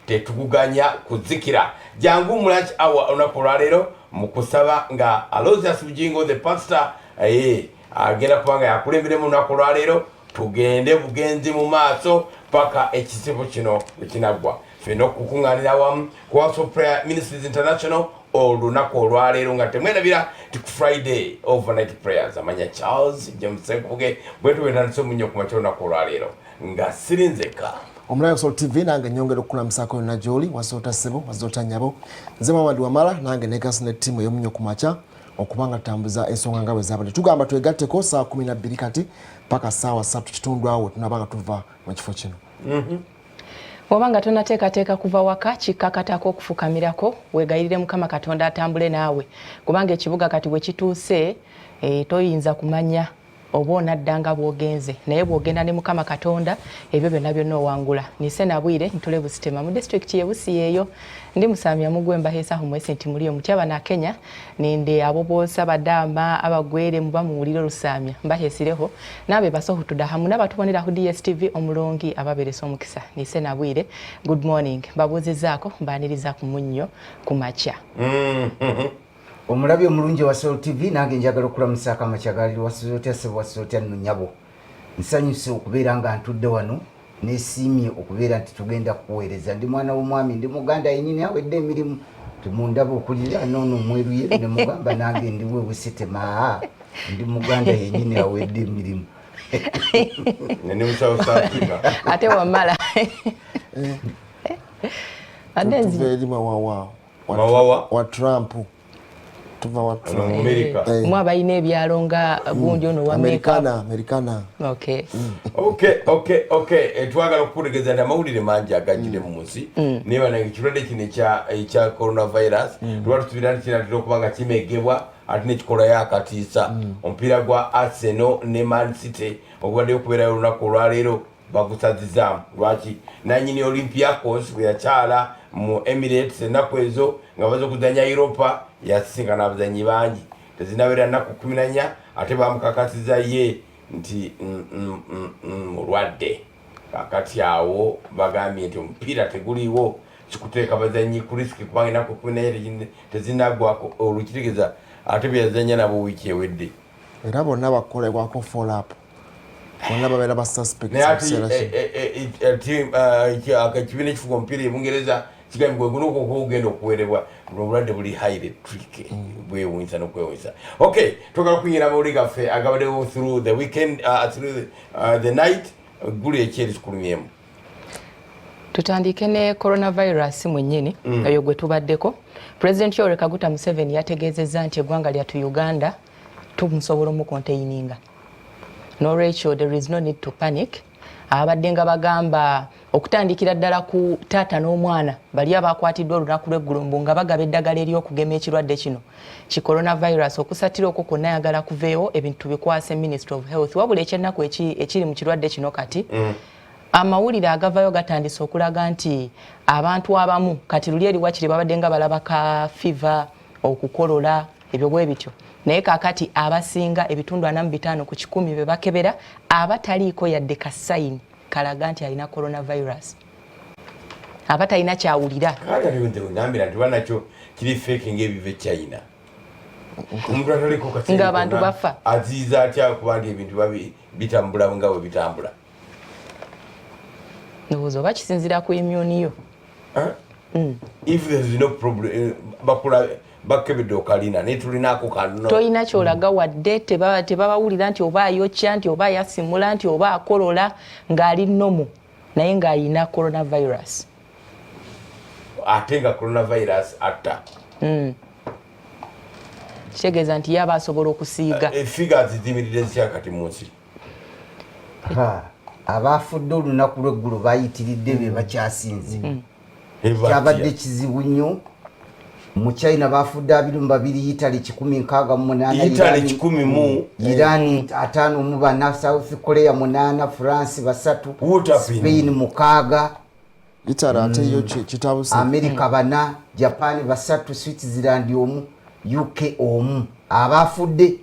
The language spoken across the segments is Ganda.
tetuguganya kuzikira jangu mulanchi awa onakola lero mukusaba nga Aloysius Bugingo the pastor agenda kubanga yakulembere mu nakola lero tugende bugenzi mu maaso paka ekisibo kino ekinagwa feno kukunganira wamu kwa Prayer Ministries International olunaku olwaleero nga temwerabira ti Friday overnight prayers amanya Charles James Kuge bwetu wetandise munyo ku makya olunaku olwaleero nga sirinzeka Omulayo Soul TV nange nyongera okulamusako na Joli wasota sebo wasota nyabo nze Mamadi Wamala nange nekasi ne timu y'omunyo ku makya okubanga tambuza ensonga ngawe zabadde tugamba twegatteko saa 12 kati paka saawa 3 kitundu awo tunabanga tuva mu kifo kino. Wabanga tonateekateeka kuva waka kikakatako okufukamirako wegayirire Mukama Katonda atambule naawe kubanga ekibuga kati bwe kituuse toyinza kumanya oba onaddanga bw'ogenze naye bw'ogenda ne Mukama Katonda ebyo byonna byonna owangula. Nise Nabwire ntule Busitema mu district y'e Busiyeeyo ndi Musamya Mugwemba Hesa Humwese nti muli omutyaba na Kenya ninde abo boosa badama abagwere muba mu muliro Lusamya mbahesireho nabe basohutuda hamu n'abatubonera ku DSTV omulongi ababeresa omukisa. Nise Nabwire good morning babuuzizaako mbaniriza ku munnyo ku makya. Omulabi omulungi wa Soul TV nange njagala okulamusa akamakyagaliro wasizotya nno nyabo nsanyuse okubeera nga ntudde wano neesiimye okubeera nti tugenda kuweereza ndi mwana w'omwami ndi muganda yennyini awedde emirimu timundaba okulira noono omweruye ne mugamba nange ndiwe Busitema ndi muganda yennyini awedde emirimu ate wamala wa Trump tuva wa Trump America mwa bayine ebyalo nga gundi ono wa Americana okay twagala okutegeza nda mawulire mangi agajire mu munsi niba nange kirwadde kino ekya coronavirus twatubira nti okubanga kimegebwa ate nekikola yakatiisa omupiira gwa Arsenal ne Man City okubadde okubeerayo olunaku olwaleero bagusazizaamu lwaki nanyini Olympiacos bwe yakyala mu Emirates ennaku ezo nga baza okuzanya Europa yasisinkana abazanyi bangi tezinabeera nnaku 14 ate bamukakasiza ye nti mulwadde kakati awo bagambye nti omupiira teguliiwo kikuteeka bazanyi ku risiki kubanga ennaku 14 tezinagwako olukitegeeza ate byazanya nabo wiiki ewedde era bonna bakolebwako follow up bonna babeera ba suspect ekibiina ekifuga omupiira e Bungereza kigambi gwe guno okugenda okuwerebwa obulwadde buli highly tricky bwewunyisa n'okwewunyisa. Okay, twagala kuyingira amawulire gaffe agabaddewo through the weekend through the night guli ekyeri kikulumyemu. Tutandike ne coronavirus mwennyini eyo gwe tubaddeko. President Yoweri Kaguta Museveni yategeezezza nti eggwanga lyattu Uganda tumusobola omukonteininga. N'olwekyo there is no need to panic. Abadde nga bagamba okutandikira ddala ku taata n'omwana bali abakwatiddwa olunaku lw'eggulumbu nga bagaba eddagala ery'okugema ekirwadde kino ki coronavirus okusatira okwo kwonna ayagala kuveewo ebintu bikwase Ministry of Health wabula ekyennaku ekiri mu kirwadde kino kati amawulire agavayo gatandise okulaga nti abantu abamu kati luli eri wakiri babadde nga balaba ka fever okukolola ebyo bwe bityo naye kakati abasinga ebitundu 45 ku 100 be bakebera abataliiko yadde ka sign kalaga nti alina coronavirus abatalina kyawulira kale ndio ngambira nti wanakyo kiri fake ng'ebive China omuntu ataliko kati nga abantu bafa aziza atya kubanga ebintu bitambula nga we bitambula ndowooza oba kisinzira ku immune yo if there is no problem bakula bakebedde okalina netulinako kano toyina kyolaga wadde tebabawulira nti oba ayokya nti oba yasimula nti oba akolola ng'ali nomu naye ng'ayina coronavirus ate nga coronavirus atta kitegeeza nti yaba asobola okusiiga figures zimirire zikyakati mu nsi abafudde olunaku lw'eggulu bayitiridde be bakyasinze kyabadde kizibu nnyo mu China bafudde 22 Italy 168 Italy 10 Iran 5 South Korea 8 France 3 Spain 6 Italy ate yo kitabuse America 4 Japan 3 Switzerland 1 UK 1 abafudde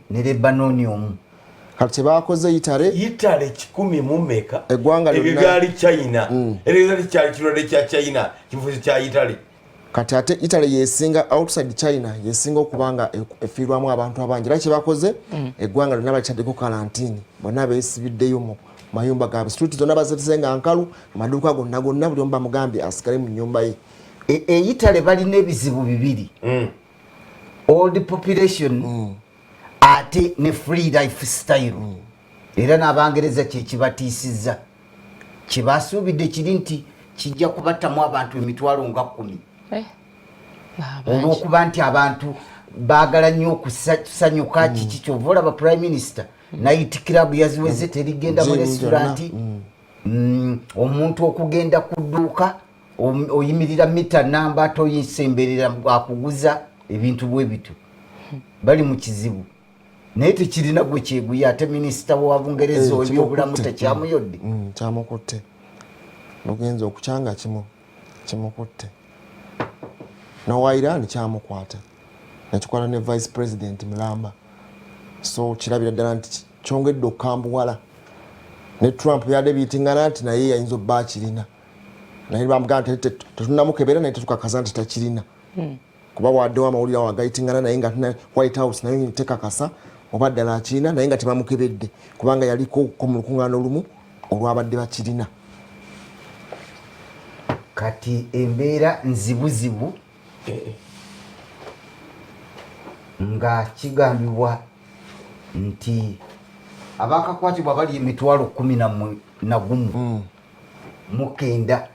ne Lebanon 1 kati bakoze Italy 100 mu meka eggwanga ebigali China ebigali kirwadde kya China kifuzi kya Italy kati ate Italy yesinga outside China yesinga okubanga efiirwamu abantu abangi era kyebakoze eggwanga lyonna balikyadeko karantini bonna beesibiddeyo mu mayumba gaabwe street zonna bazetezenga nkalu amaduuka gonna buli omu bamugambye asigale mu nnyumba ye Italy balina ebizibu bibiri old population ate ne free lifestyle era n'abangereza kyekibatiisizza kyebasuubidde kiri nti kijja kubattamu abantu emitwalo nga 10 olw'okuba nti abantu baagala nnyo okusanyuka kiki kyova olaba prime minister night club yaziweze terigenda mu restauranti omuntu okugenda ku dduuka oyimirira mita namba toyisemberera akuguza ebintu bwe bitu bali mu kizibu naye tekirina gwe kyeguya ate minisita wa Bungereza ebyobulamu tekyamuyodde kyamukutte ogenza okukyanga kimukutte nowa Iran kyamukwata nekikwata ne vice president Mulamba so kirabira ddala nti kyongedde okukambuwala ne Trump yadde biyitingana nti naye yayinza obba akirina naye bamugamba nti tetunamukebera naye tetukakaza nti takirina kuba waddewo amawulire awo agayitingana naye nga White House naye tekakasa oba ddala akirina naye nga tebamukebedde kubanga yaliko mu lukuŋŋaana olumu olwabadde bakirina kati embeera nzibuzibu nga kigambibwa nti abakakwatibwa bali emitwalo 11 mukenda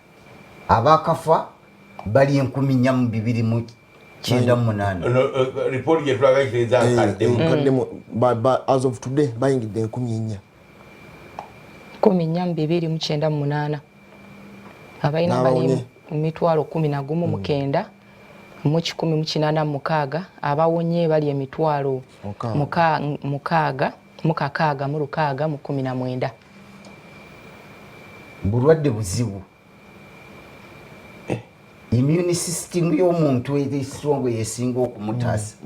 abakafa bali 4,298 report gyetwagakiriza nkaddemu as of today bayingidde 14,298 abalina bali emitwalo 11,900 mu 186 abawonye bali emitwalo 6,600 mu 19 bulwadde buzibu immune system y'omuntu erisongo yesinga okumutaasa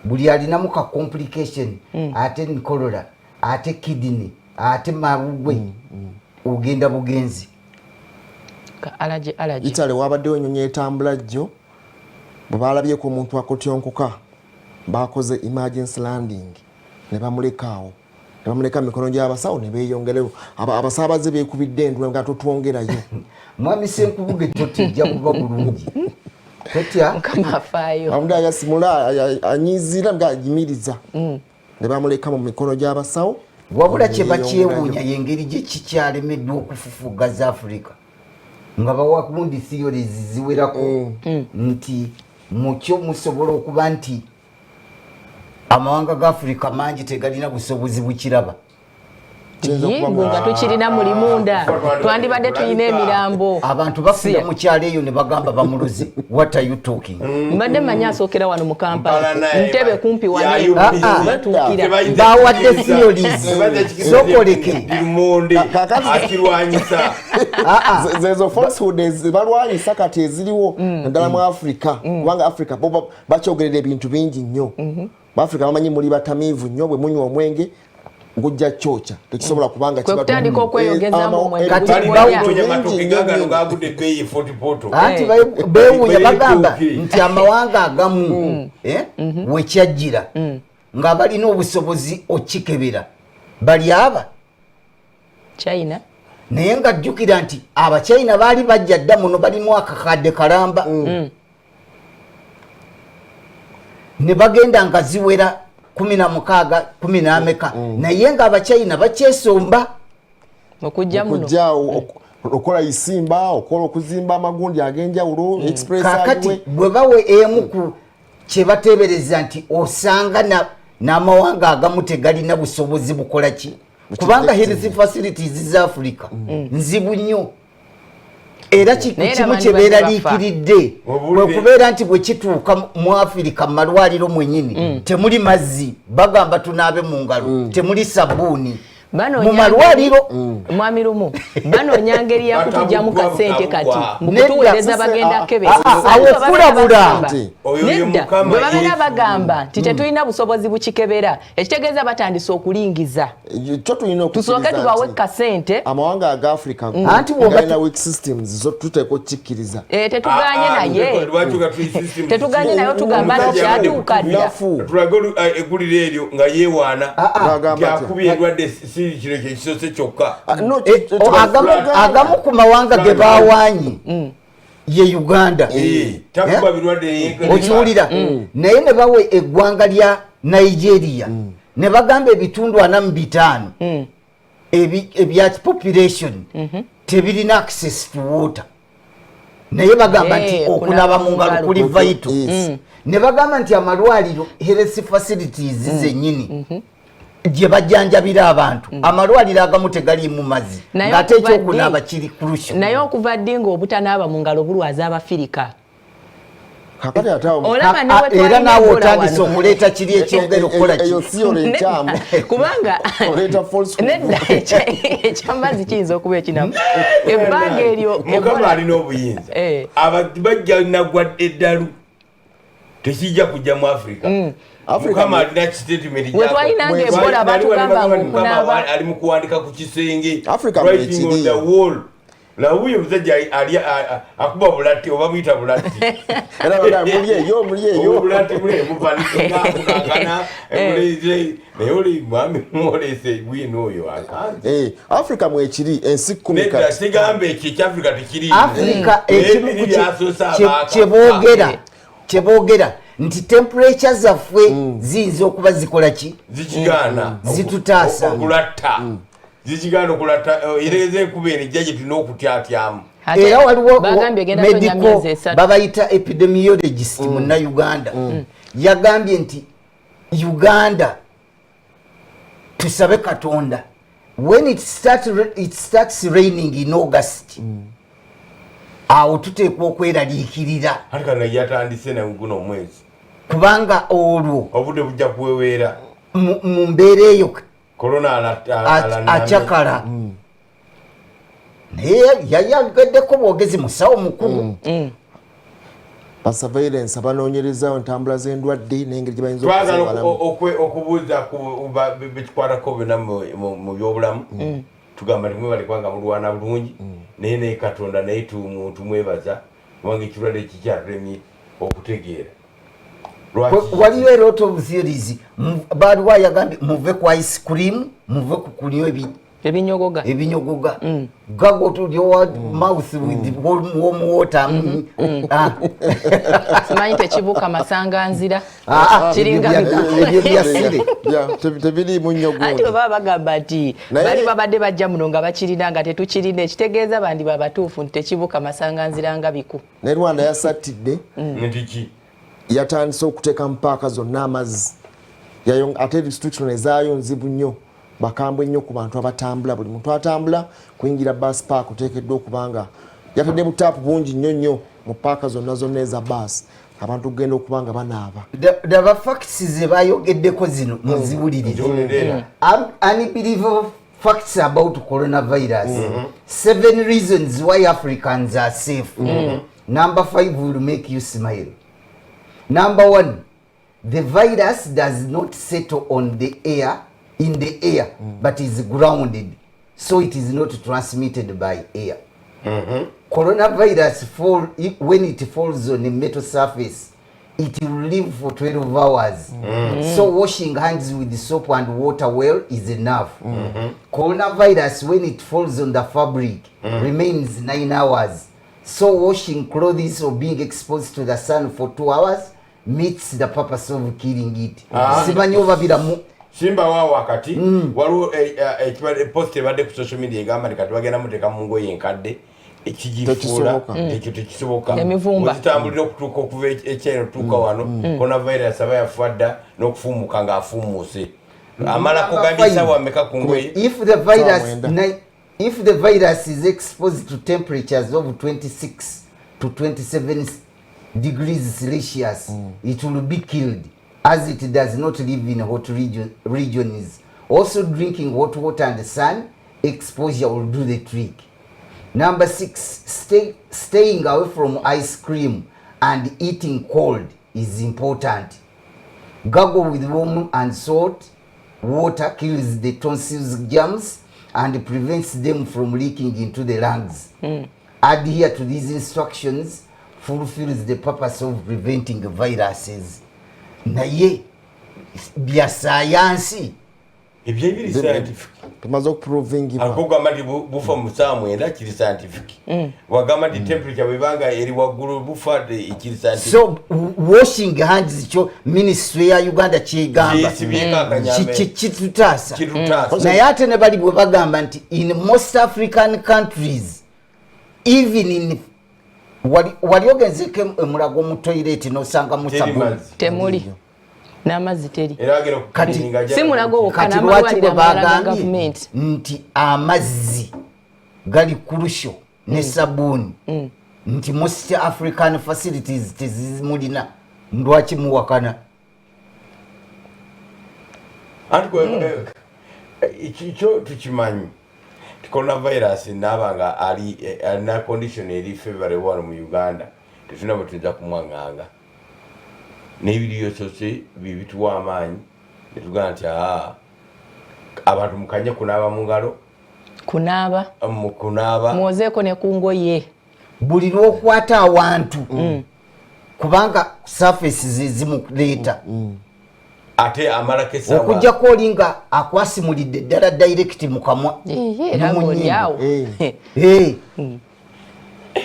buli alinamu ka complication ate nkolora ate kidney ate mabugwe ogenda bugenzi allergy Italy wabaddewo ennyonyi etambula jjo bwe balabyeko omuntu akotyonkoka bakoze emergency landing ne bamulekaawo ne bamuleka mikono gy'abasawo ne beeyongerayo abasaabaze beekubidde endula nga totwongerayo mwami Senkubuge totijja kuba bulungi totya amuda yasimula anyizira nga ajimiriza ne bamuleka mu mikono gy'abasawo wabula kye bakyewuunya yengeri gye kikyalemeddwa okufufuga za Africa nga bawakundi theories ziwerako nti mukyo musobola okuba nti amawanga ga Africa mangi tegalina busobozi bukiraba nga tukirina mulimunda twandibadde tulina emirambo abantu bafuna mu kyalo eyo ne bagamba bamuluze what are you talking mbadde manya asookera wano mu Kampala ntebe kumpi wano batukira bawadde theories sokoleke akirwanyisa zezo falsehoods balwanyisa kati eziriwo naddala mu Africa kubanga Africa bo bakyogerera ebintu bingi nnyo Africa bamanyi muli batamiivu nnyo bwe munywa omwenge ngujja chocha tekisobola kubanga kutandika okweyongezaamu omwenge anti bewunya bagamba nti amawanga agamu wekyajjira nga balina obusobozi okikebera bali aba China naye nga jjukira nti abachina baali bajja dda muno balimu akakadde kalamba ne bagenda nga ziwera 16 10 naye nga abachina bakyesomba okujja muno okola isimba okola okuzimba amagundi agenjawulo express kakati bwe bawe emu ku kye batebereza nti osanga n'amawanga agamu tegalina busobozi bukola ki kubanga health facilities za Africa nzibu nnyo era kimu kye beeraliikiridde okubeera nti bwe kituuka mu Africa mu malwaliro mwenyini temuli mazzi bagamba tunaabe mu ngalo temuli sabbuuni mu malwaliro mwami lumu banoonya ngeri yakutujjamu kasente kati mukutuweereza bagenda kebeza awo kulabula nedda bwe babeera bagamba nti tetulina busobozi bukikebera ekitegeeza batandise okulingiza tusooke tubawe kasente amawanga aga Africa anti galina weak systems zo tuteeko kikkiriza tetuganye naye tetuganye naye tugamba nti kyatuuka dda tulaga egguliro eryo nga yeewaana gyakubye endwadde si kino kyekisose kyokka agamu ku mawanga ge bawaanyi ye Uganda takuba birwadde okiwulira naye ne bawe eggwanga lya Nigeria ne bagamba ebitundu 45 ebya population tebirina access to water naye bagamba nti okunaba mu ngalo kuli vital ne bagamba nti amalwaliro health facilities zennyini gye bajjanjabira abantu amalwaliro agamu tegali mu mazzi ng'ate ekyokunaaba kiri crucial naye okuva ddi ng'obutanaaba mu ngalo bulwaza Abafirika era naawe otandise okuleeta kiri ekyongera okukola kubanga nedda ekyamazzi kiyinza okuba ekinamu ebbanga eryo mukama alina obuyinza bajja nagwa eddalu tekijja kujja mu Africa mukama alina statement wetwalinanga ebola batugamba ngokunaaba ali mu kuwandika ku kisenge Africa writing on the wall na huyo mzee akuba bulati oba buyita bulati era mulieyo bulati mule muvanika kukangana emuleze nayoli mwami mwolese bwino oyo akanze Africa mwekiri ensi 10 neda sigambe ekyo Africa tekiri Africa kyeboogera nti temperature zaffe ziyinza okuba zikola ki zikigana zitutaasa okulatta zikigana okulata ireze ekubere jjaje tulina okutyatyamu era waliwo medical babayita epidemiologist munna Uganda yagambye nti Uganda tusabe Katonda when it starts raining in August awo tuteekwa okweraliikirira alikana yatandise na guno omwezi kubanga olwo obudde bujja kuweweera mu mbeera eyo corona achakala naye yayageddeko bwogezi musawo mukulu surveillance abanoonyereza entambula z'endwadde n'engeri gye bayinza twagala okubuuza bekikwatako byonna mu byobulamu tugamba timwe balikwanga mulwana bulungi naye naye Katonda naye tumwebaza kubanga ekirwadde kikyaremye okutegeera waliyo a lot of theories baliwo yagambye muve ku ice cream muve ku kunywa ebinyogoga gago to your mouth with warm water simanyi tekibuuka masanganzira kiringa tebiri munyogo ati baba bagamba nti bali babadde bajja muno nga bakirina nga tetukirina ekitegeeza bandi babatuufu nti tekibuuka masanganzira nga biku ne Rwanda yasattidde ndiki yatandise okuteeka mu paaka zonna amazzi ate restriction ezaayo nzibu nnyo bakambwe nnyo ku bantu abatambula buli muntu atambula kuyingira bus park oteekeddwa okubanga yatadde butaapu bungi nnyo mu paaka zonna eza bus abantu kugenda okubanga banaaba daba facts ze bayogeddeko zino muziwulirire unbelievable facts about coronavirus 7 reasons why Africans are safe number 5 will make you smile. Number 1, the virus does not settle in the air, but is grounded, so it is not transmitted by air. Coronavirus when it falls on a metal surface, it will live for 12 hours. So washing hands with soap and water well is enough. Coronavirus when it falls on the fabric remains 9 hours. So washing clothes or being exposed to the sun for 2 hours meets the purpose of killing it. Simanyi obabiramu Simba wao wakati waliwo post ebadde ku social media egamba nti kati bagenda muteeka mu ngoye enkadde ekigifuula ekyo tekisoboka okitambulira okutuuka okuva ekyeno okutuuka wano coronavirus aba yafadda n'okufumuka ng'afumuuse amala kugambisa wameka ku ngoye if the virus is exposed to temperatures of 26 to 27 degrees Celsius, it will be killed, as it does not live in hot regions Also drinking hot water and sun exposure will do the trick. Number 6, staying away from ice cream and eating cold is important. Gargle with warm and salt water kills the tonsils germs and prevents them from leaking into the lungs. Adhere to these instructions fulfills the purpose of preventing viruses. Naye bya sayansi ebyebiri scientific tumaze okuprovingibwa akugamba nti bufa mu saa 9 kiri scientific wagamba nti temperature bwebanga eri waggulu bufa kiri scientific. So washing hands kyo ministry ya Uganda kyegamba kitutaasa naye ate ne bali bwe bagamba nti in most African countries even in wali ogenzeko emulago mu toilet nosanga mu sabuni temuli n'amazzi teri si mulago kati lwaki bwe bagambye nti amazzi gali crucial ne sabuni nti most African facilities tezimulina lwaki muwakana ekyo tukimanyi coronavirus nabanga ali na condition eri favorable wano mu Uganda tetuna butuyinza kumwanganga n'ebiriyo sose bibituwa amaanyi netugamba nti abantu mukanye kunaaba mu ngalo kunaaba mwozeeko ne ku ngoye buli lwokwata awantu kubanga surfaces ezimuleeta ate amala kesaba okujjako olinga akwasimulidde ddala direct mu kamwa erabolyawo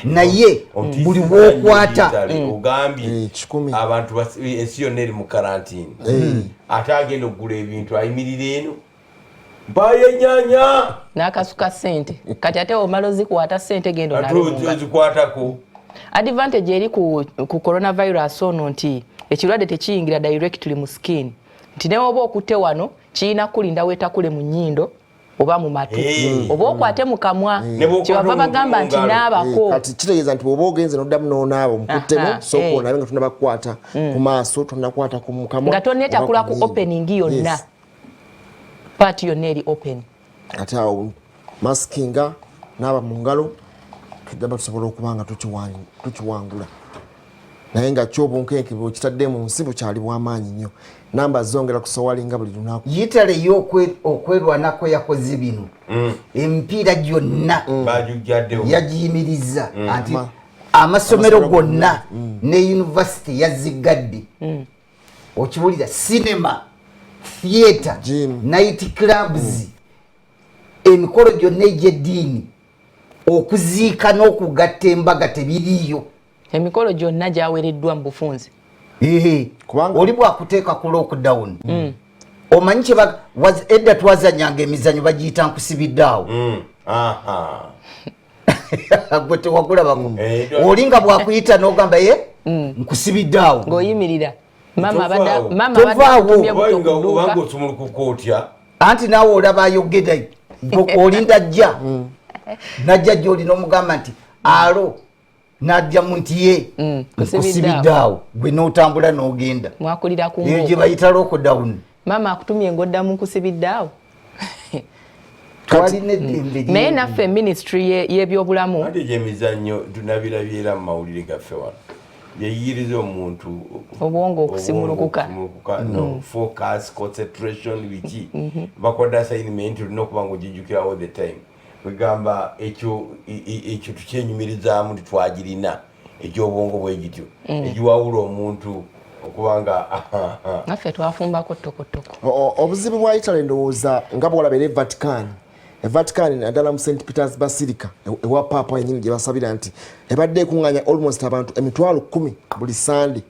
naye buli bwokwata ogambye abantu ensi yonna eri mu karantini ate agenda okugula ebintu ayimirira eno mpayo ennyanya n'akasuka ssente kati ate omala ozikwata ssente genda ozikwatako. Advantage eri ku coronavirus ono nti ekirwadde tekiyingira directly mu skin nti ne oba okutte wano kiyina kulinda weetakule mu nnyindo oba mu matu oba okwate mu kamwa kyebava bagamba nti naabako kati kitegeeza nti oba ogenze noddamu n'onaaba omukuttemu sooka onabe nga tonnabakukwata ku maaso tonnakwata ku kamwa nga tonneetakula ku opening yonna paati yonna eri open ate awo maskinga naaba mu ngalo tujjaba tusobola okuba nga tukiwangula naye nga kyobunkenke bwekitadde mu nsi bukyali bw'amaanyi nnyo namba zongera kusowalinga buli lunaku yitale y'okwerwanako yakoze bino emipiira gyonna yagiyimiriza anti amasomero gonna ne yunivasite yazigadde okiwulira cinema theatre night clubs emikolo gyonna egy'eddiini okuziika n'okugatta embaga tebiriiyo emikolo gyonna gyawereddwa mu bufunze oli bwakuteeka ku lockdown omanyi edda twazanyanga emizanyo bagiyita nkusibiddeawo gwe tewagulabako oli nga bwakuyita n'ogamba ye nkusibiddeawo ng'oyimirira obanga osumulukuka otya anti naawe olaba ayogera olinda jja najja gy'olina omugamba nti alo najja mu nti ye nkusibiddeawo gwe n'otambula n'ogenda mwakulira ku eyo gye bayita lockdown maama akutumye ng'oddamu nkusibiddeawo twalina eddembe naye naffe ministry y'ebyobulamu ate gy'emizannyo tunabirabyera mu mawulire gaffe wano yeyiriza omuntu obwongo okusimulukuka no focus concentration biki bakoda assignment tulina okuba ng'ogijjukira all the time wegamba ekyo tukyenyumirizaamu nti twagirina ekyobwongo bwe gityo egiwawula omuntu okubanga naffe twafumbako ttokotoko obuzibu bwa Italy ndowooza nga bwolabera Vatican naddala mu St Peters Basilica ewa Papa yennyini gye basabira nti ebadde ekuŋŋaanya almost abantu 10,000 buli Sande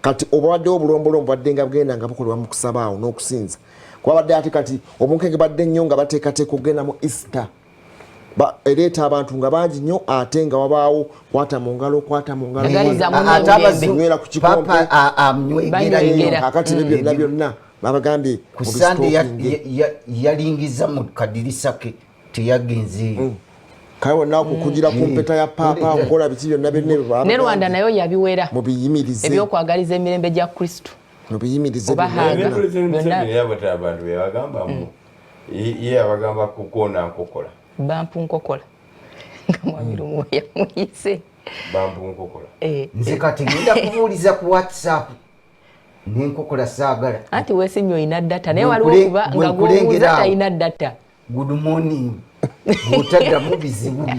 kati obwaddewo obulombolombo badde nga bugenda nga bukolebwa mu kusaba awo n'okusinza kwabadde ate kati obunkenge badde nnyo nga bateekateeka okugenda mu Easter ereeta abantu nga bangi nnyo ate nga wabaawo kwata mu ngalo ate abazinywera ku kikompe amnywegera akati byonna byonna babagambye ku Sande yalingiza mu kadirisa ke teyagenzeeyo kale wonna okukugira ku mpeta ya Papa nkola biki byonna byonna ne Rwanda nayo yabiwera mubiyimirize ebyokwagaliza emirembe gya Kristo mubiyimirize abantu bebagambamu ye abagamba kukona nkokola bampu nkokola nga mwamirumu yamuyise bampu nkokola nze kati ngenda kubuuliza ku WhatsApp n'enkokola saagala anti weesimye olina data naye waliwo okuba nga gwobuuza talina data good morning bw'otaddamu bizibu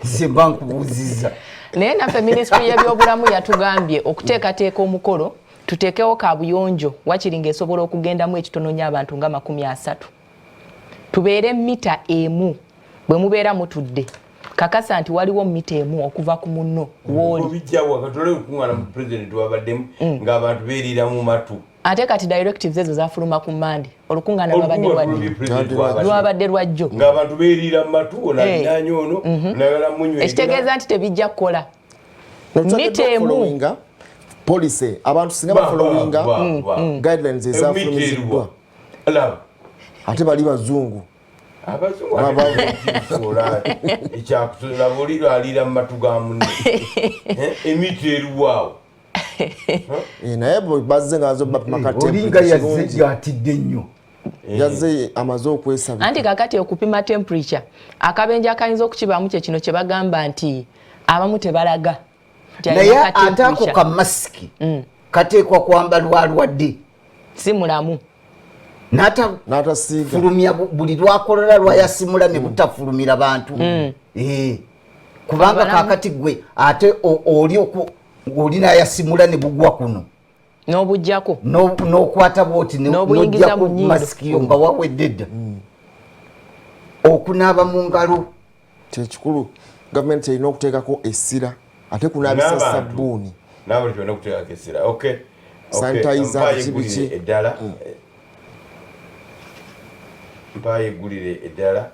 nze mba nkubuuzizza naye naffe minisitule y'ebyobulamu yatugambye okuteekateeka omukolo tuteekewo kaabuyonjo wakiri ng'esobola okugendamu ekitononya abantu nga 30 tubeere mita emu bwe mubeera mutudde kakasa nti waliwo mita emu okuva ku munno w'oli bijjawo katole okuŋŋaana mu pulezidenti wabaddemu ng'abantu beerira mu matu ate kati directives ezo zafuluma ku Mande olukuŋŋaana lwabadde lwajjo ng'abantu beerira mu matu ono alinaanya ono nagala munywa ekitegeeza nti tebijja kukola mita emu police abantu singa bafollowinga guidelines ezafulumiziddwa ate bali bazungu ekyakusola buliro aliira mu matu ga munne emiti eruwaawo naye bazze olinga yazze gyatidde nnyo yazze amaze okwesaba anti kakati okupima temperature akabenje akayinza okukibaamu kye kino kye bagamba nti abamu tebalaga naye ate ako ka masiki kateekwa kwambalwa alwadde si mulamu n'atafulumya buli lwakolola lwayasimula ne butafulumira bantu kubanga kakati gwe ate oli nayasimula ne bugwa kuno n'obujjako n'okwata bwoti n'ojja ku masiki yo nga wawedde dda okunaaba mu ngalo kyekikulu gavumenti erina okuteekako essira ate kunaabisa sabbuuni nabuli kyona okuteekako essira sanitizer kibiki eddala mpayo eggulire eddala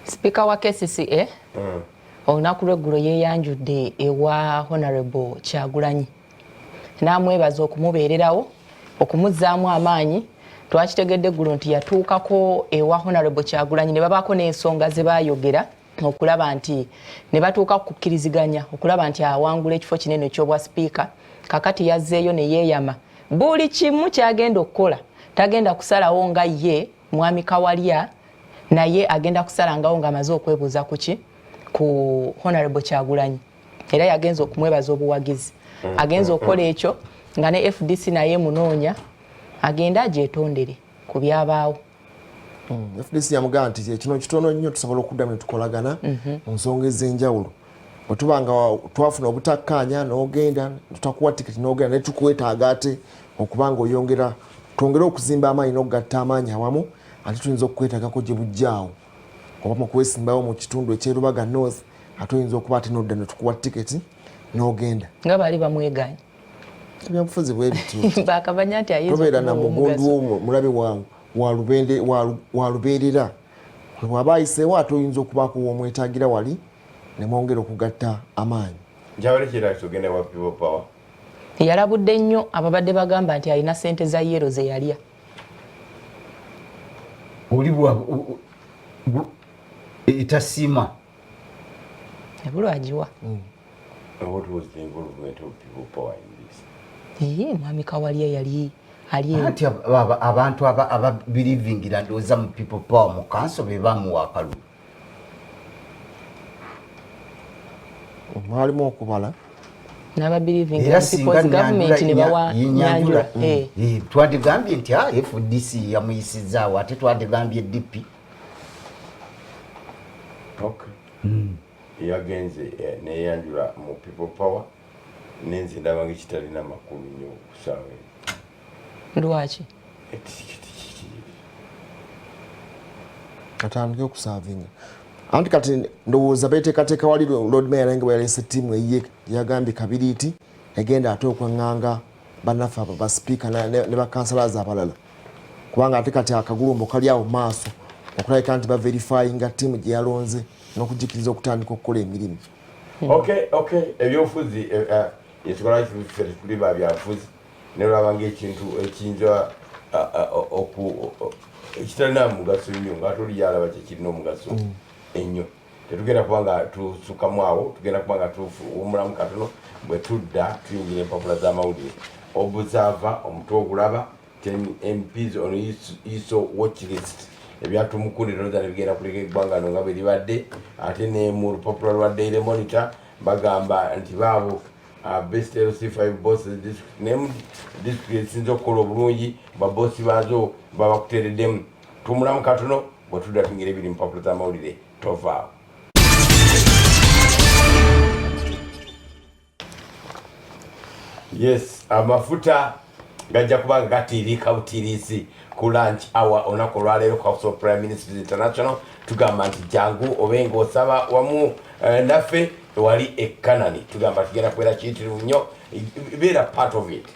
sipiika wa KCCA olunaku lw'eggulo yeeyanjudde ewa Honorable Kyagulanyi n'amwebaza okumubeererawo okumuzzaamu amaanyi twakitegedde eggulo nti yatuukako ewa Honorable Kyagulanyi ne babaako n'ensonga ze baayogera okulaba nti ne batuuka kukkiriziganya okulaba nti awangula ekifo kinene eky'obwa sipiika kakati yazzeeyo ne yeeyama buli kimu kyagenda okukola tagenda kusalawo nga ye mwami Kawalya naye agenda kusalangawo ng'amaze okwebuuza ku Honorable Kyagulanyi era yagenza okumwebaza obuwagizi agenza okukola ekyo nga ne FDC naye munoonya agenda agyetondere ku byabaawo FDC yamugamba nti kino kitono nnyo tusobola okuddamu ne tukolagana mu nsonga ez'enjawulo bwe tuba nga twafuna obutakkaanya n'ogenda tutakuwa tiketi n'ogenda naye tukwetaaga ate okuba nga oyongera twongere okuzimba amaanyi n'okugatta amaanyi awamu ate tuyinza okukwetaagako gye bujjaawo oba mu kwesimbawo mu kitundu ekyerubaga north ate oyinza okuba ate n'odda ne tukuwa tiketi n'ogenda nga baali bamweganya ebyabufuzi bwe bityo bakabanya nti ayinza tobeera na mugundu mulabe wa lubeerera bw'aba ayiseewo ate oyinza okubaako w'omwetaagira wali ne mwongera okugatta amaanyi njabalekera tugenda wa People Power yalabudde nnyo ababadde bagamba nti alina ssente za yero ze yalya oli etasiima ebulwagiwa what was the involvement of People Power in this mwami Kawalya yali anti abantu ababirivingira ndowooza mu People Power mu kanso be bamuwa akalulu mwalimu okubala era singa nyanjula twandigambye nti FDC yamuyisizaawo ate twandigambye DP yagenze neyanjula mu People Power nenze ndabanga ekitalina makulu nnyo kusaawe lwaki atandike okusaavinga anti kati ndowooza beteekateeka wali Lord Mayor nange bweyalese ttiimu eyiye yagambye kabiriiti egenda ate okweŋŋanga bannaffe abo basipiika ne bakansalazi abalala kubanga ate kati akagulumbo kali awo maaso okulabika nti baverifyinga ttiimu gye yalonze n'okugikiriza okutandika okukola emirimu ebyobufuzi ekikola tuli ba byabufuzi nelwabanga ekintu ekiyinza ekitalina mugaso nnyo ngaate oli yalaba kyekirina omugaso ennyo tetugenda kuba nga tusukamu awo tugenda kuba nga tuwumulamu katono bwe tudda tuyingira empapula z'amawulire obusava omutwe ogulaba 10 MPs on ISO watch list ebyatumukundi roza nebigenda kuleka eggwanga nga bwe libadde ate ne mu lupapula lwa Daily Monitor bagamba nti baabo best LC5 bosses district esinza okukola obulungi baboosi baazo babakuteereddemu tumulamu katono bwe tudda tunyira ebiri mu mpapula z'amawulire tovaawo. Yes, amafuta gajja kuba gatiirika butiiriisi ku lunch hour olunaku olwaleero ku House of Prime Ministers International tugamba nti jangu obe ng'osaba wamu naffe wali e Kanani tugamba tugenda kubeera kiyitirivu nnyo beera part of it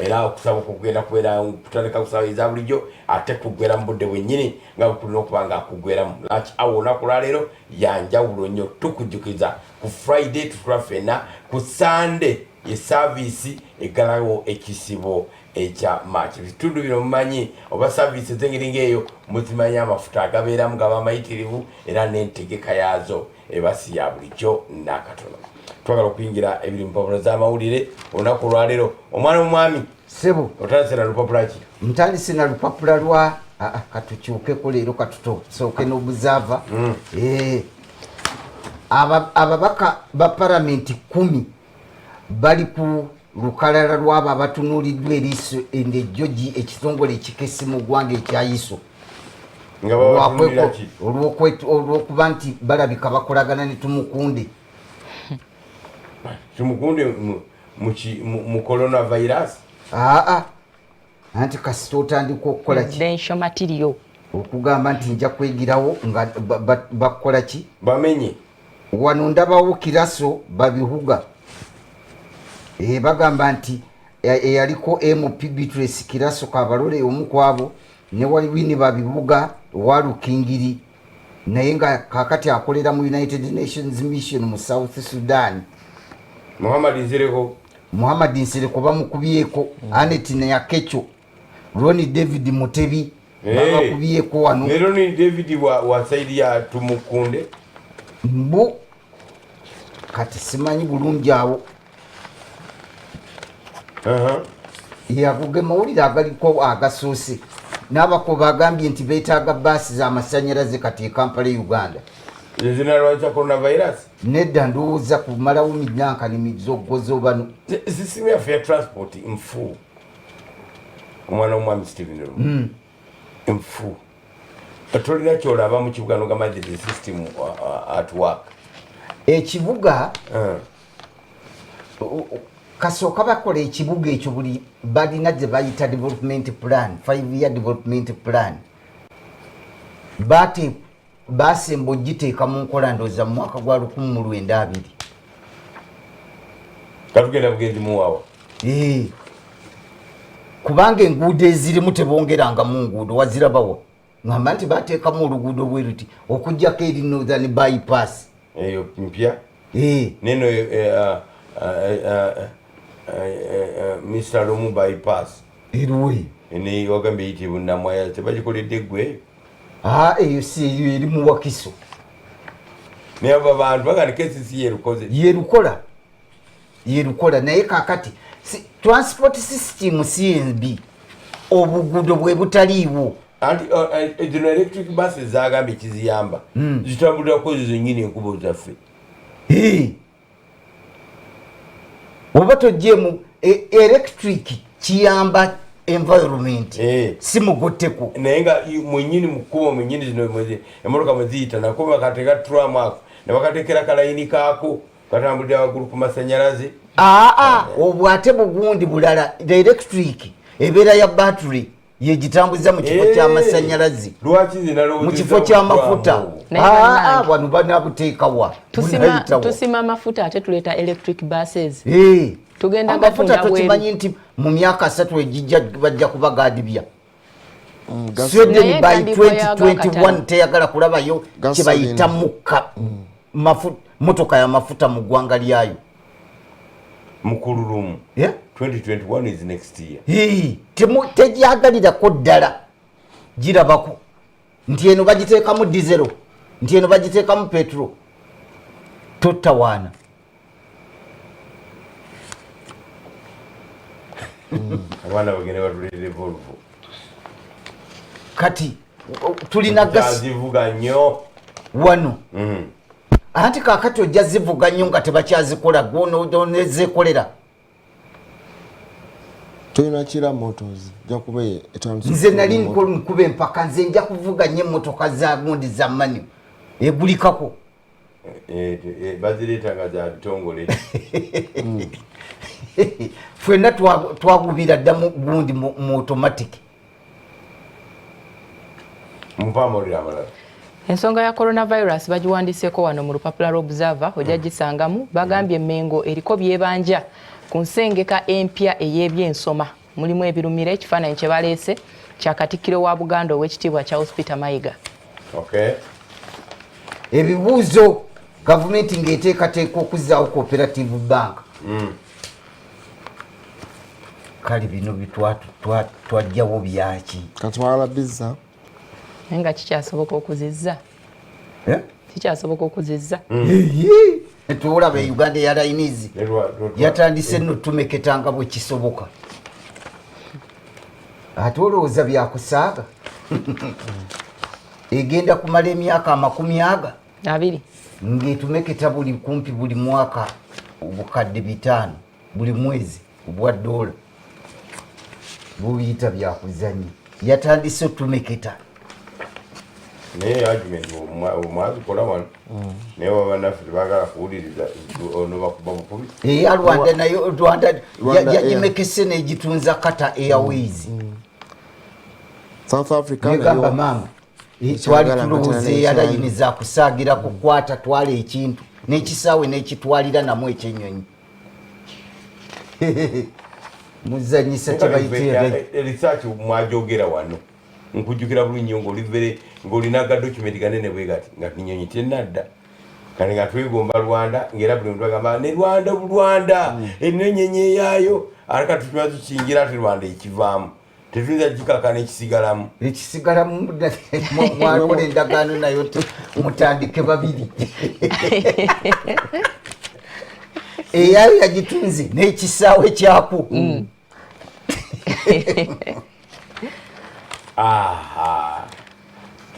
era okusaba okugenda kubeera kutandika kusabiriza bulijjo ate kuggwera mu budde bwennyini nga bukulina okuba nga akuggweramu lunch hour olunaku olwaleero yanjawulo nnyo tukujjukiza ku Friday tutula ffenna ku Sunday esaavisi eggalawo ekisibo ekya March. Ebitundu bino mumanyi oba saavisi ez'engeri ng'eyo muzimanyi amafuta agabeeramu gaba mayitirivu era n'entegeka yaazo ebasi ya bulijjo n'akatono. Twagala okuyingira ebiri mu mpapula z'amawulire olunaku olwaleero. Omwana w'omwami Ssebo otandise na lupapula ki? Ntandise na lupapula lwa katukyukeko leero katusooke n'obuzaava. Ababaka ba palamenti 10 bali ku lukalala lw'abo abatunuuliddwa eriiso endejjogi ekitongole ekikesi mu ggwanga ekya ISO olw'okuba nti balabika bakolagana ne Tumukunde. Tumukunde mu coronavirus? Anti kasita otandika okukola ki material okugamba nti nja kwegirawo nga bakola ki bamenye wano ndabawo Kiraso babihuga bagamba nti eyaliko MP Beatrice Kiraso Kabalole omu kwabo ne Waliwini babibuga Walukingiri naye nga kakati akolera mu United Nations Mission mu South Sudan. Muhammad Nsereko bamukubyeko Anet Nayakecho Ronnie David Mutebi bakubyeko wano. Ronnie David wa saidi ya Tumukunde mbu kati simanyi bulungi awo. Yavuge mawulire agaliko agasoose n'abako bagambye nti beetaaga baasi z'amasanyalaze kati Kampala Uganda. Zina lwaki coronavirus? Nedda ndowooza kumalawo minnankani mizogozo bano. Sisimu yaffe ya transport nfu. Omwana w'omwami Stephen Rum. Nfu. Tolina kyolaba mu kibuga n'ogamba nti the system at work. Ekibuga kasooka bakola ekibuga ekyo buli balina gye bayita development plan 5-year development plan basemba ogiteeka mu nkola ndooza mu mwaka gwa 1992 katugenda bugenzi muwaawa kubanga enguudo ezirimu tebongerangamu nguudo wazirabawo ngamba nti bateekamu oluguudo bwe luti okugjako eri northern bypass eyo mpya neno Mr. Lumu bypass eriwe ene wagambye yitibwa Namwaya tebagikoledde gwe eyo si eyo eri mu Wakiso naye abo abantu bagandi KCC yerukola naye kakati transport system CNB obugudo bwe butaliiwo anti zino electric buses zagambye kiziyamba zitambulirako ezo zennyini enkubo zaffe oba tojjemu electric kiyamba environment si mugotteko naye nga mwennyini mukubo mwennyini zino emmotoka mwe ziyita nako bakateka tram ako ne bakatekera kalayini kaako katambulira waggulu ku masannyalaze obwo ate bugundi bulala electric ebeera ya battery yegitambuza mu kifo ky'amasannyalaze mu kifo ky'amafuta wano banabuteekawa tusima amafuta ate tuleeta electric buses tugenda amafuta tukimanyi nti mu myaka 3 ejijja bajja kuba gadibya Sweden by 2021 teyagala kulabayo kyebayita mukka motoka ya mafuta mu ggwanga lyayo mukululumu 2021 is next year tejyagalirako ddala girabako nti eno bagiteekamu dizero nti eno bagiteekamu petro tottawaana abaana bagenda batulere Volvo kati tulina gas zivuga nnyo wano anti kakati ojja zivuga nnyo nga tebakyazikola gonozekolera tulina kira motors jakuba nze nali nkuba empaka nze nja kuvuga nnyo emmotoka za gundi za mani egulikako bazireetanga za bitongole ffenna twagubira ddamu gundi mu automatic mpamulira amalala ensonga ya coronavirus bagiwandiseeko wano mu lupapula lw'observer ojja gisangamu bagambye Mengo eriko byebanja ku nsengeka empya ey'ebyensoma mulimu ebirumira ekifaananyi kye baleese kya Katikkiro wa Buganda ow'ekitiibwa Charles Peter Mayiga. Ebibuuzo gavumenti ng'eteekateeka okuzzaawo cooperative bank kale bino bitwajjawo byaki katwala bizza naye nga kikyasoboka okuzizza kikyasoboka okuzizza tuolaba Uganda Airlines yatandise nno tumeketanga bwe kisoboka ate olowooza byakusaaga egenda kumala emyaka 20 ng'etumeketa buli kumpi buli mwaka obukadde 5 buli mwezi obwa $, buyita byakuzannya yatandise otumeketa naye argument omwazikola wano naye wabanaffe tebagala kuwuliriza ono bakuba bukubi Rwanda nayo Rwanda yagimekese n'egitunza Qatar Airways South Africa yagamba mama twali tulowooza eyalaini za kusaagira kukwata twala ekintu n'ekisaawe n'ekitwalira namu ekyenyonyi muzanyisa kyebayitira research mwajogera wano nkujjukira bulungi ng'olinaga document ganene bwe gati nga kinyonyi tennadda kale nga twegomba Rwanda ng'era buli muntu agamba ne Rwanda ennyonyi yaayo aleka tukiba tukingira ati Rwanda ekivaamu tetuyinza gikaka n'ekisigalamu mwakola endagaano nayo mutandike babiri eyayo yagitunze n'ekisaawe kyako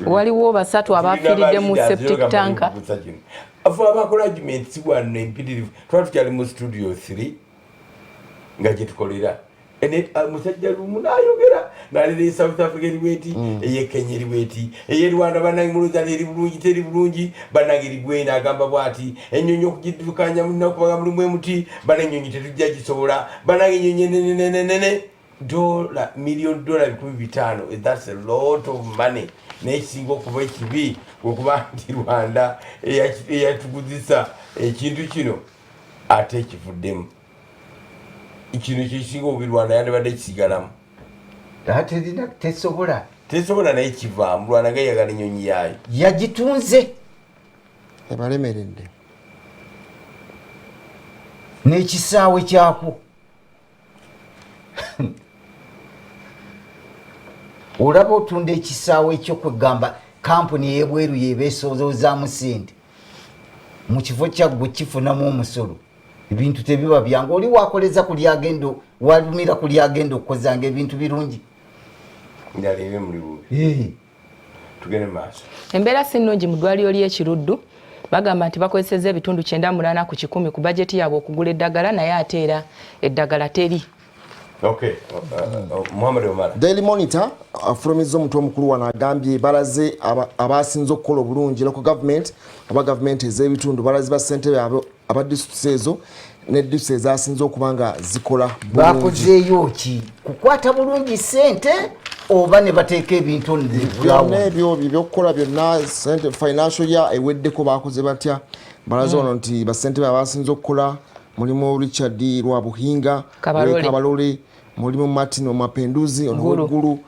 waliwo basatu abafiiridde mu septic tanka afu abakola argument si wano empitirivu twali tukyali mu studio 3 nga gyetukolera musajja lumu n'ayogera n'alira South Africa eriweti ey'Ekenya eriweti ey'e Rwanda bannange mulowooza eri bulungi teri bulungi bannange erigwena agamba bw'ati ennyonyi okugidukanya munakubaga mulimu emuti bana ennyonyi tetujja gisobola bannange ennyonyi enenenenene $1 million 500. That's a lot of money. N'ekisinga okuba ekibi okuba nti Rwanda eyatuguzisa ekintu kino ate ekivuddemu kino kisinga obubi Rwanda yandibadde kisigalamu tesobola naye kivaamu Rwanda nga yagala ennyonyi yaayo yagitunze ebalemeredde n'ekisaawe kyako olaba otunda ekisaawe ekyokwegamba kampuni ey'ebweru yebeesoozoozamu sente mu kifo kyaggwe kifunamu omusolo ebintu tebiba byange oli wakoleza ku lyagendo walumira ku lyagendo okukozanga ebintu birungi ndalebe muli bubi tugende maaso embeera si nnungi mu ddwaliro ly'ekiruddu bagamba nti bakozesezza ebitundu 98 ku 100 ku bajeti yaabwe okugula eddagala naye ate era eddagala teri. Muhammad Omar Daily Monitor afulumizza omutwe omukulu wano agambye balaze abasinze okukola obulungi local government aba government ez'ebitundu balaze ba ssente yaabwe aba districts ezo ne districts ezasinze okuba nga zikola bakozeeyo ki kukwata bulungi ssente oba ne bateeka ebintu ebyo by'okukola byonna ssente financial year eweddeko bakoze batya balaze wano nti bassente babasinze okukola mulimu Richard Rwabuhinga Kabalole mulimu Martin Mapenduzi Onoguru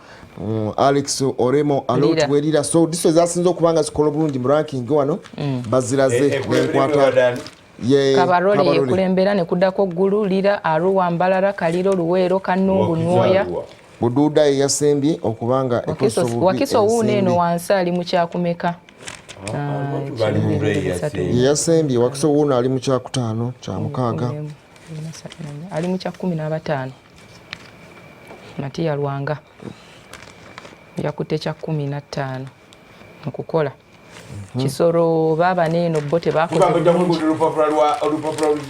Alex Oremo Alot Werira so diso zasinze okubanga zikola bulungi mu ranking wano baziraze n'enkwata Kabalole yekulembera ne kuddako Gulu Lira Arua Mbalala Kaliro Luwero Kanungu Nwoya Bududa yasembye okubanga Wakiso wuune eno wansi ali mu kyakumeka yasembye Wakiso wuune ali mu kyakutaano kya mukaaga ali mu kya 15 Matiya Lwanga yakutte kya 15 okukola Kisoro baba neeno bo tebakoze olupapula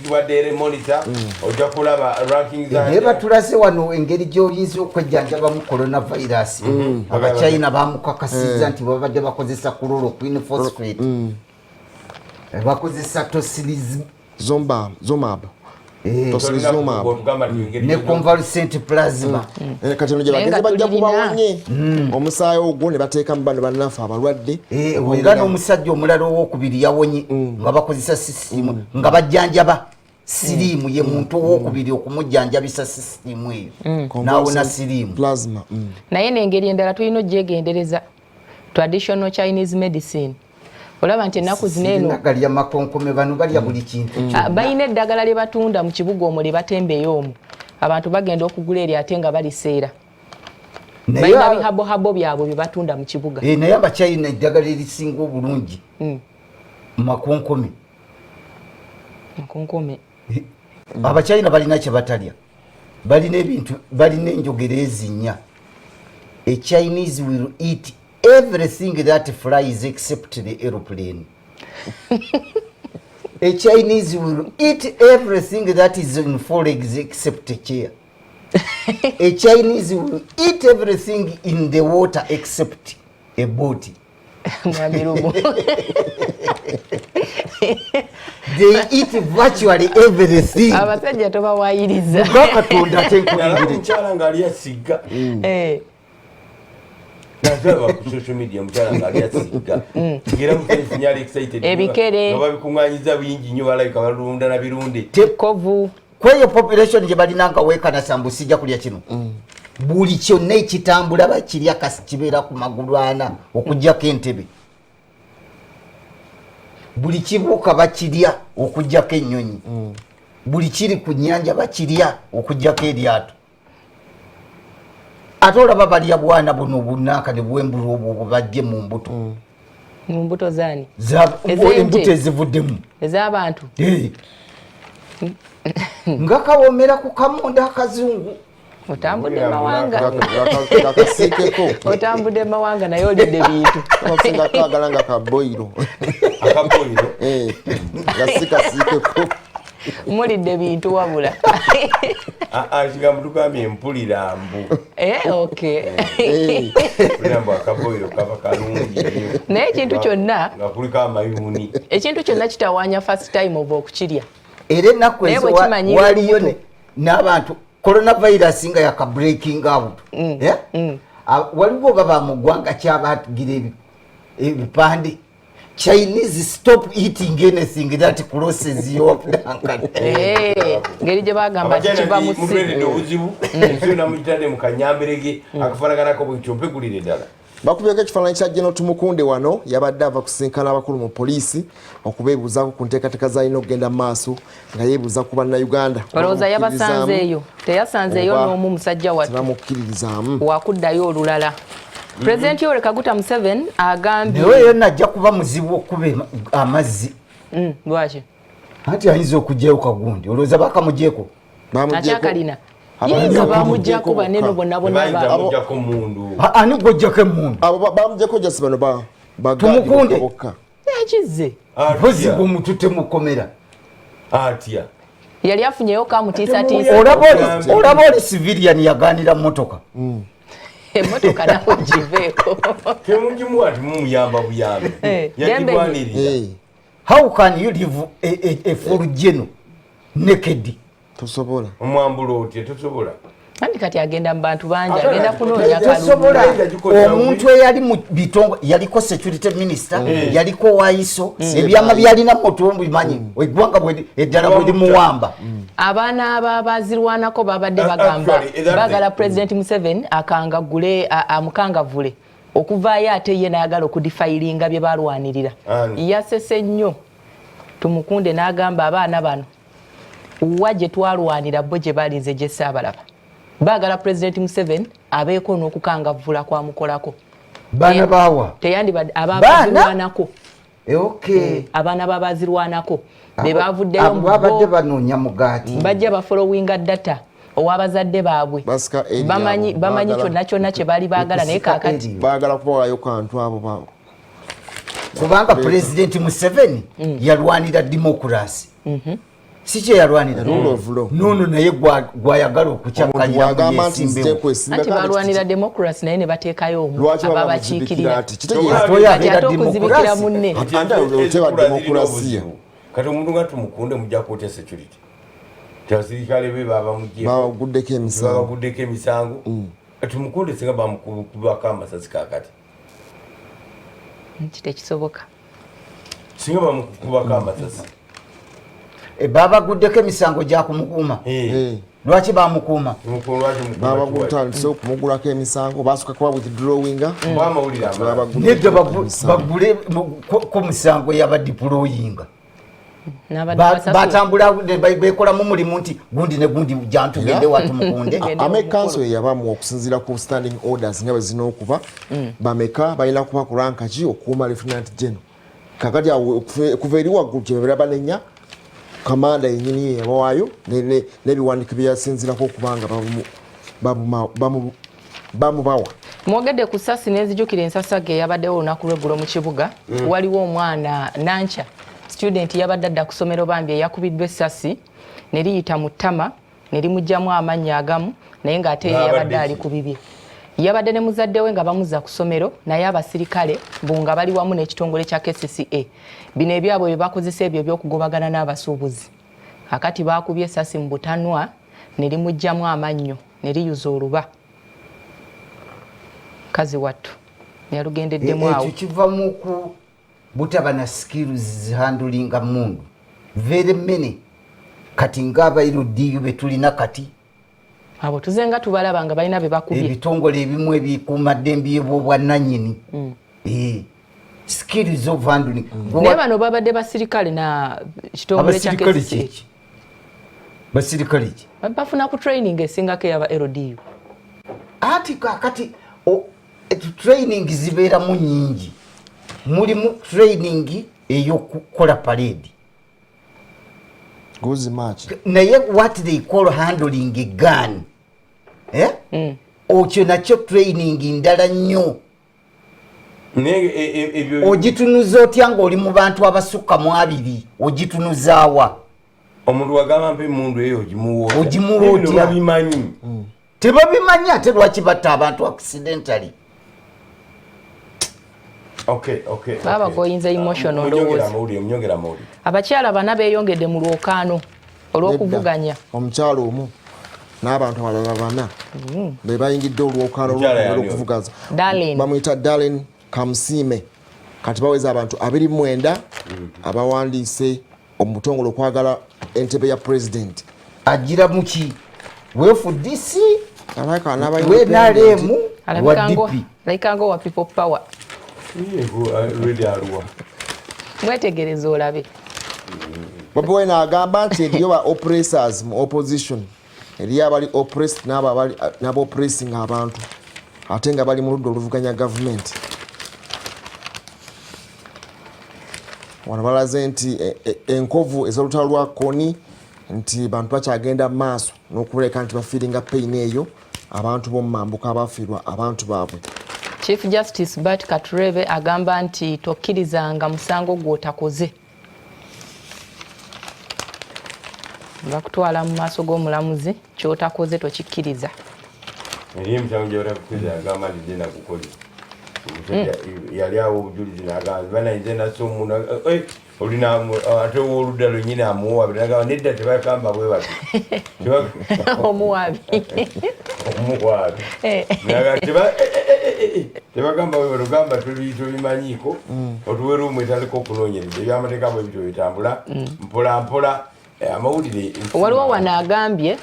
lwa Daily Monitor ojja kulaba rankings eba tulase wano engeri gy'oyinza okwejjanjabamu coronavirus abachina bamukakasiza nti babadde bakozesa chloroquine phosphate bakozesa Zomab ne convalescent plasma kati ono gye bageze bajja kubawonye omusaayi ogwo ne bateekamu bano bannaffe abalwadde era n'omusajja omulala owokubiri yawonye nga bakozesa sisimu nga bajjanjaba siriimu ye muntu owokubiri okumujjanjabisa sisimu eyo nawona siriimu plasma naye n'engeri endala tulina ogyegendereza traditional Chinese medicine olaba nti ennaku zineeno galya makonkome bano balya buli kintu balina eddagala lye batunda mu kibuga omwo lye batembeyo omwo abantu bagenda okugula eri ate nga baliseera balina bihabohabo byabwe bye batunda mu kibuga naye abachina eddagala erisinga obulungi makonkome abachina balina kye batalya balina ebintu balina enjogera ezinnya a Chinese will eat everything that flies except the aeroplane. A Chinese will eat everything that is in four legs except a chair. A Chinese will eat everything in the water except a boat. They eat virtually everything. Abasajja tobawayiriza. Katonda tenkubingire. Mchala ngalia siga. Nazaba ku social media mchala ngalia siga. Ngira mfanyali excited. Ebikere. Baba bikunganyiza bingi nnyo balika balunda na birundi. Tekovu. Kweyo population gye balinanga weka na sambu sijja kulya kino. Buli kyonna ekitambula bakirya kasi kibeera ku magulu ana okujjako entebe. Buli kibuuka bakirya okujjako ennyonyi. Buli kiri ku nnyanja bakirya okujjako eryato. Ate olaba balya bwana buno bunaaka ne bwembulu obwo bajje mu mbuto. Mu mbuto zaani? Embuto ezivuddemu. Ez'abantu? Nga kawomera ku kamonda akazungu. Otambudde mawanga. Otambudde mawanga naye olidde bintu. Osinga kwagala nga kaboiro. Akaboiro? Gasikasiikeko. Mulidde bintu wabula. Kigambo tugambye mpulira mbu. Okay. Mpulira akaboiro kaba kalungi. Naye ekintu kyonna. Nga kuliko amayuuni. Ekintu kyonna kitawaanya first time oba okukirya. Era ennaku ezo waliyo n'abantu coronavirus nga yaka breaking out. Waliwo baba mu ggwanga kyabatugira ebipande. Chinese stop eating anything that crosses your tongue. Ngeri gye bagamba kiba mu simu. Obuzibu. Ekyo namuyitadde mu kanyambirege akafanaganako bwe kyompegulire ddala. Bakubyeko ekifaananyi kya General Tumukunde wano yabadde ava kusinkana abakulu mu poliisi okubeebuuzaako ku nteekateeka z'alina okugenda mu maaso nga yeebuuza ku bannayuganda. Olowooza yabasanzeeyo teyasanzeeyo n'omu musajja wattu tebamukkiririzaamu wakuddayo olulala. Pulezidenti Yoweri Kaguta Museveni agambye naye yonna ajja kuba muzibu okuba amazzi. Lwaki? Anti ayinza okugyayo kagundi olowooza bakamugyeko akyakalina yinza bamugyako banene bonna bamugyako mundu ani gwojjako emundu abo bamugyeko jasi bano Tumukunde ekizze mpozi gwomuntu temukomera atya yali afunyeyo kamutiisatiisa olaba oli civilian yaganira motoka emotoka nawe giveeko temugimuwa ati mumuyamba buyambi yagirwanirira. How can you live a full general naked? Tosobola omwambulo otye tosobola andi kati agenda mu bantu bangi agenda kunoonya kalulu. Omuntu eyali mu bitongo yaliko security minister yaliko waiso ebyama byalina mutumbu bimanyi eggwanga eddala bwe limuwamba. Abaana ababazirwanako babadde bagamba bagala President Museveni akangagule amukangavule okuvaayo ate ye n'ayagala okudifayiringa bye balwanirira. Yasese nnyo Tumukunde n'agamba abaana bano wa gye twalwanira bo gye balinze gye Saabalaba baagala President Museveni abeeko n'okukangavula kwamukolako. Baana baawa teyandibadde ababazirwanako abaana babazirwanako be bavuddeyo babadde banoonya mugaati bajja bafollowinga data owabazadde baabwe bamanyi kyonna kye baali baagala naye kaakati baagala kubawayo kantu abo baabo kubanga President Museveni yalwanira democracy si kye yalwanira nono naye gwayagala okucyakkanyira anti balwanira democracy naye ne bateekayo omu ababakiikirira ate okuzibikira munne kati omuntu nga tumukunde mujja kuotya security abasirikale be babaguddeko emisango tumukunde singa bamukubako amasasi kakati kitekisoboka singa bamukubako amasasi babaguddeko emisango gyakumukuuma lwaki bamukuuma babagutandise okumugulako emisango basooka kuba withdrawinga nedda baguleko misango yabadiployinga batambula bekolamu mulimu nti gundi ne gundi jantugende watumukunde amekanso yeyabamu okusinziira ku standing orders nga bwe zina okuba bameka balina kuba kuranka ki okuuma lieutenant general kakati awo kuva eri waggulu kyebebera banenya kamanda yenyini yabawaayo n'ebiwandiiko byeyasinzirako okubanga bamubawa mwogedde ku ssasi n'ezijjukira ensasage eyabaddewo olunaku lw'eggulo mu kibuga waliwo omwana nanca student yabadde adda ku ssomero bambi eyakubiddwa essasi ne liyita mu ttama ne limugyamu amannya agamu naye ng'ate yabadde ali ku bibye yabadde ne muzadde we nga bamuzza ku ssomero naye abasirikale nga bali wamu n'ekitongole kya KCCA bino ebyabwe bye bakozesa ebyo ebyokugobagana n'abasuubuzi akati baakubye essasi mu butanwa ne limugyamu amannyo ne liyuza oluba kazi wattu yalugendeddemu awo ekyo kiva mu ku butaba na skills handlinga mundu very many kati ng'abairodiyo betulina kati abo tuzenga tubalaba nga balina be bakubye ebitongole ebimu ebikuumaddembi ebwobwannannyini skills of handling naye bano babadde basirikale na kitongole kya KCCA basirikale ki bafuna ku training esingako eyaba LDU ati kakati training zibeeramu nyingi mulimu training eyokukola parade goes match naye what they call handling a gun okyo nakyo training ndala nnyo ogitunuza otya ng'oli mu bantu abasukka mu 2 ogitunuzaawa omuntu wagamba mpe emundu eyo ogimuwa otya tebabimanyi ate lwaki batta abantu accidentally baba goyinza emotional ndowooza abakyala bana beeyongedde mu lwokaano olw'okuvuganya omukyalo omu n'abantu abalala bana be bayingidde olwokaano olw'okuvugaza bamuyita Darlene Kamusiime kati baweza abantu 29 abawandiise omutongole okwagala entebe ya president agira muki wefu DC wenalemu alabikango wa people power mwetegereza olabe Bobi Wine agamba nti eriyo ba oppressors mu opposition eriyo abali oppressed n'aba oppressing abantu ate nga bali mu ludda oluvuganya gavumenti wano balaze nti enkovu ez'olutalo lwa Koni nti bantu bakyagenda mu maaso n'okuleka nti bafiiringa pain eyo abantu b'omu mambuka abafiirwa abantu baabwe Chief Justice Bart Katurebe agamba nti tokkirizanga musango gw'otakoze bakutwala mu maaso g'omulamuzi ky'otakoze tokikkiriza eri emisango gy'otakkiriza agamba nti gye nakukoze yali awo obujulizi n'agamba banayinze naso omuntu olina ate w'oludda lwennyini amuwaabi nagamba nedda tebagamba bwe bati omuwaabi tebagamba bwe batugamba tobimanyiiko otuweera omwetandika okunoonyereza ebyamateeka bwe bityo bitambula mpola mpola amawulire waliwo wano agambye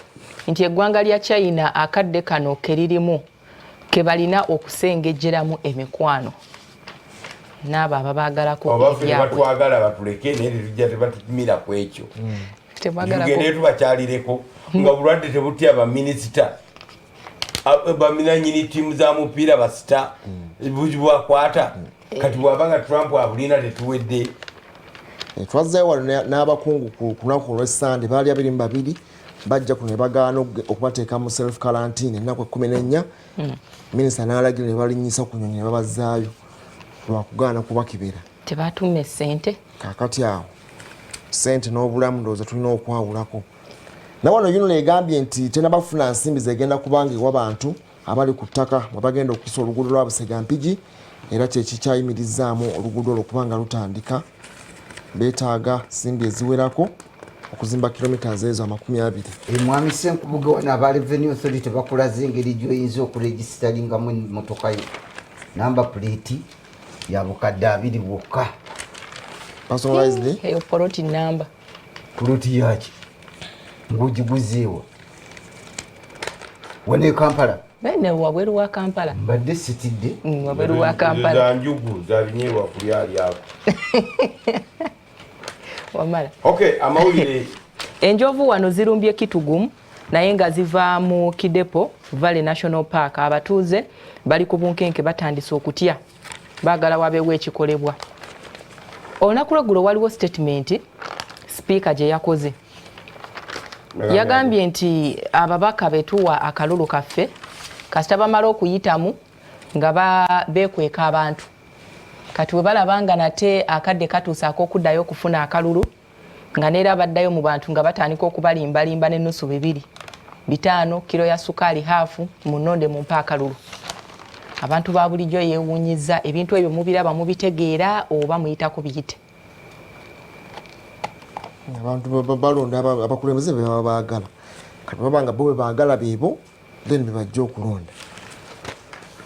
nti eggwanga lya China akadde kano ke lirimu ke balina okusengejjeramu emikwano n'abo ababaagalako ebyabwe batwagala batuleke naye tetujja tebatutumira ku ekyo tugende tubakyalireko nga bulwadde tebutya baminisita baminanyini ttiimu za mupiira basita bwakwata kati bwabanga Trump abulina tetuwedde twazzayo wano n'abakungu ku lunaku olw'Essande baali 22 bajja kuno ne bagaana okubateeka mu self quarantine ennaku 14 minisita n'alagira ne balinyisa ku nyonyi ne babazaayo lwakugaana kubakibera tebatume ssente kakati awo ssente n'obulamu ndowooza tulina okwawulako nawano yuno negambye nti tenabafuna nsimbi zegenda kubanga ewa bantu abali ku ttaka mwe bagenda okukisa oluguudo lwa Busegampigi era kyekikyayimirizaamu oluguudo olwo kubanga lutandika beetaaga nsimbi eziwerako okuzimba kilometers ezo 20. Mwami Senkubuge wano aba Revenue Authority bakulaze engeri gy'oyinza okuregisteringamu emmotoka yo namba plate ya bukadde 2 bwokka. Personalized eyo poloti namba Ploti yaki ng'ogiguzeewa wane Kampala ne wabweru wa Kampala mbadde sitidde wabweru wa Kampala za njugu za binyerwa kulyali ako wamala amawulire enjovu wano zirumbye Kitugumu naye nga ziva mu Kidepo Valley National Park abatuuze bali ku bunkenke batandise okutya baagala wabeewo ekikolebwa. Olunaku lweggulo waliwo statement speaker gye yakoze yagambye nti ababaka betuwa akalulu kaffe kasita bamala okuyitamu nga beekweka abantu kati bwe balabanga nate akadde katuusa ak'okuddayo okufuna akalulu nga neera baddayo mu bantu nga batandika okubalimbalimba n'ennusu 2 5 kilo ya sukaali haafu munonde mu mpa akalulu. Abantu ba bulijjo yeewuunyiza ebintu ebyo mubiraba mubitegeera oba muyitako biyite. abantu balonda abakulembeze be baba baagala kati babanga bo baagala beebo then bebajja okulonda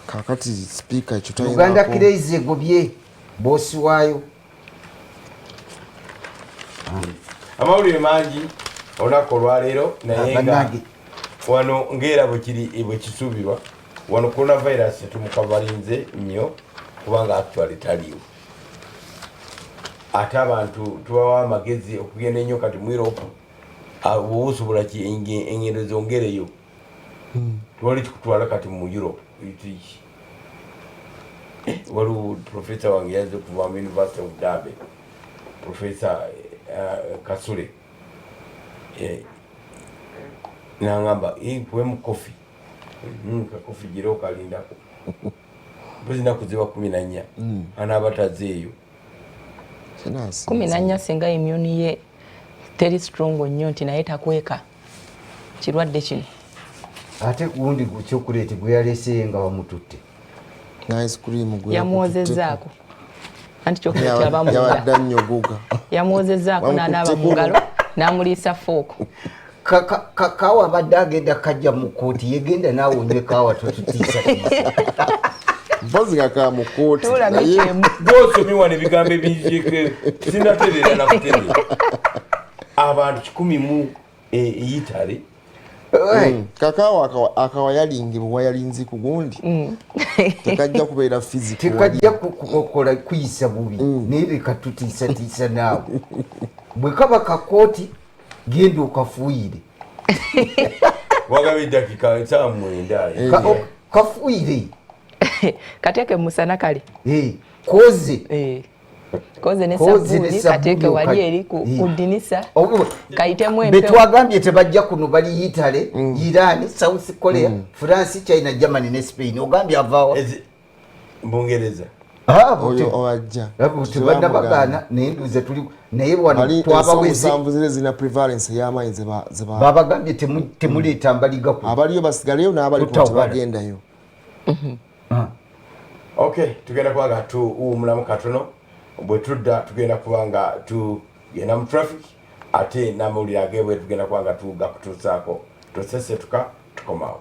kakati speaker ekyo tayina Uganda Crazy egobye bosi waayo amawulire mangi olunaku olwaleero naye nga wano ng'era bwe kisuubirwa wano coronavirus tumukavalinze nnyo kubanga actually taliiwo ate abantu tubawa amagezi okugenda ennyo kati mu Europe wowosobola engendo zongereyo twali kikutwala kati mu Europe waliwo profesa wange yaze kuva mu University of Derby Profesa Kasule nangamba nkuwemu kofi kakofi gira okalindako mpozinaku ziba 14 anaaba tazeeyo 14 singa immune ye teri strong nnyo nti naye takweka kirwadde kino ate gundi gukyokuleete gwe yaleeseye nga bamututte ice cream gwe yamwozezaako anti kyokulete abamunda yawadda nnyo guga yamwozezaako n'anaaba mu ngalo n'amuliisa fooko kaawa abadde agenda kajja mu kooti yegenda naawe onywe kaawa totutiisa mpozi kaka mu kooti bwosomye ebigambo ebinjike sinatereera nakutereera abantu 10 mu eyitale kakaawo akawa yalingibwa wayalinzi ku gundi tekajja kubeera physical tekajja kukola kuyisa bubi naye leka tutiisatiisa naawe bwe kaba kakooti genda okafuuyire wagaba eddakika 9 kafuuyire kateeke musana kale koze koze ne sabuni kateeke wali eri kudinisa kayitemu empewo betwagambye tebajja kuno bali Italy, Iran, South Korea, France, China, Germany ne Spain ogambye avaawo Bungereza oyo owajja tebadda bagaana naye nduze tuli naye wano twabaweze zile zina prevalence y'amaanyi zeba babagambye temuleeta mbaliga ku abaliyo basigaleyo n'abali ku tebagendayo. Okay, tugenda kubaga tuwumulamu katono bwe tudda tugenda kubanga tugenda mu traffic ate n'amawulire ageebwe tugenda kubanga tuga kutuusaako tusesetuka tukomawo.